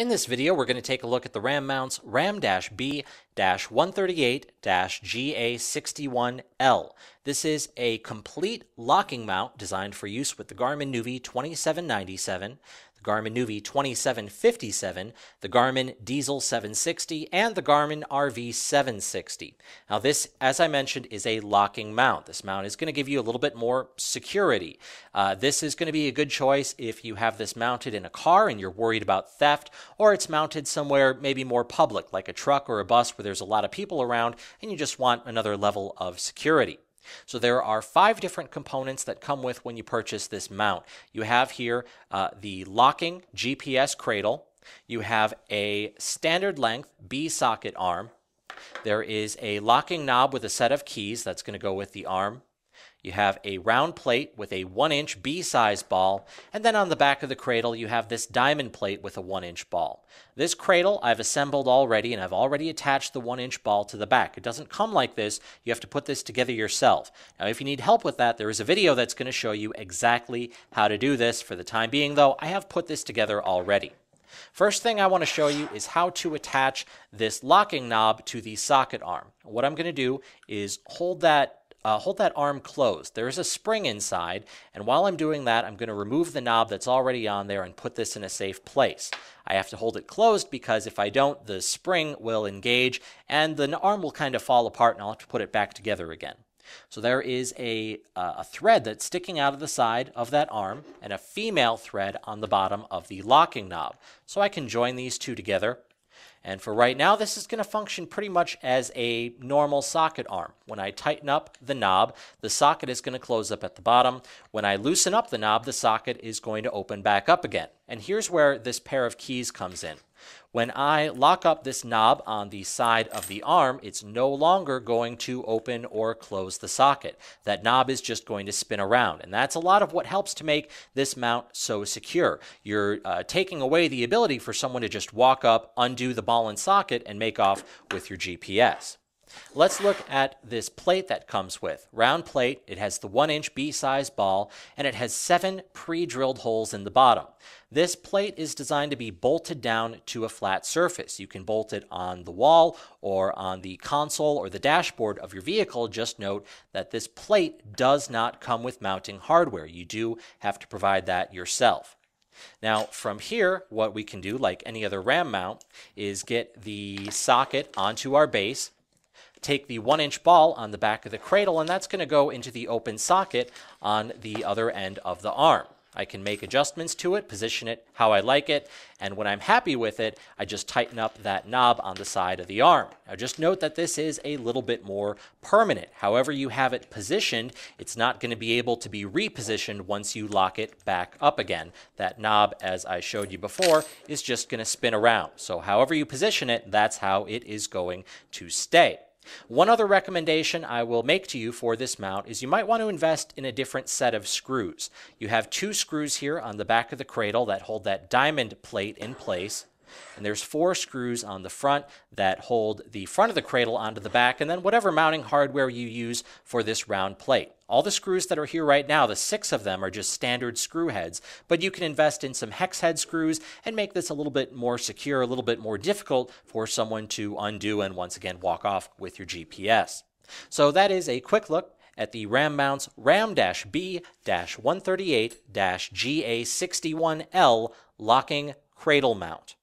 In this video, we're going to take a look at the RAM mounts RAM-B-138-GA61L. This is a complete locking mount designed for use with the Garmin nuvi 2797, the Garmin nuvi 2757, the Garmin dezl 760, and the Garmin RV 760. Now this, as I mentioned, is a locking mount. This mount is going to give you a little bit more security. This is going to be a good choice if you have this mounted in a car and you're worried about theft, or it's mounted somewhere maybe more public, like a truck or a bus where there's a lot of people around and you just want another level of security. So there are 5 different components that come with when you purchase this mount. You have here the locking GPS cradle. You have a standard length B socket arm. There is a locking knob with a set of keys that's going to go with the arm. You have a round plate with a 1-inch B-size ball, and then on the back of the cradle you have this diamond plate with a 1-inch ball. This cradle I've assembled already, and I've already attached the 1-inch ball to the back. It doesn't come like this. You have to put this together yourself. Now if you need help with that, there is a video that's going to show you exactly how to do this. For the time being though, I have put this together already. First thing I want to show you is how to attach this locking knob to the socket arm. What I'm going to do is hold that arm closed. There is a spring inside, and while I'm doing that, I'm going to remove the knob that's already on there and put this in a safe place. I have to hold it closed because if I don't, the spring will engage and the arm will kind of fall apart and I'll have to put it back together again. So there is a thread that's sticking out of the side of that arm and a female thread on the bottom of the locking knob. So I can join these two together. And for right now, this is going to function pretty much as a normal socket arm. When I tighten up the knob, the socket is going to close up at the bottom. When I loosen up the knob, the socket is going to open back up again. And here's where this pair of keys comes in. When I lock up this knob on the side of the arm, it's no longer going to open or close the socket. That knob is just going to spin around, and that's a lot of what helps to make this mount so secure. You're taking away the ability for someone to just walk up, undo the ball and socket, and make off with your GPS. Let's look at this plate that comes with. Round plate, it has the 1-inch B-size ball, and it has 7 pre-drilled holes in the bottom. This plate is designed to be bolted down to a flat surface. You can bolt it on the wall or on the console or the dashboard of your vehicle. Just note that this plate does not come with mounting hardware. You do have to provide that yourself. Now from here, what we can do, like any other RAM mount, is get the socket onto our base, take the 1-inch ball on the back of the cradle, and that's going to go into the open socket on the other end of the arm. I can make adjustments to it, position it how I like it, and when I'm happy with it, I just tighten up that knob on the side of the arm. Now just note that this is a little bit more permanent. However you have it positioned, it's not going to be able to be repositioned once you lock it back up again. That knob, as I showed you before, is just going to spin around. So however you position it, that's how it is going to stay. One other recommendation I will make to you for this mount is you might want to invest in a different set of screws. You have 2 screws here on the back of the cradle that hold that diamond plate in place. And there's 4 screws on the front that hold the front of the cradle onto the back, and then whatever mounting hardware you use for this round plate. All the screws that are here right now, the 6 of them are just standard screw heads, but you can invest in some hex head screws and make this a little bit more secure, a little bit more difficult for someone to undo and once again walk off with your GPS. So that is a quick look at the RAM mounts RAM-B-138-GA61L locking cradle mount.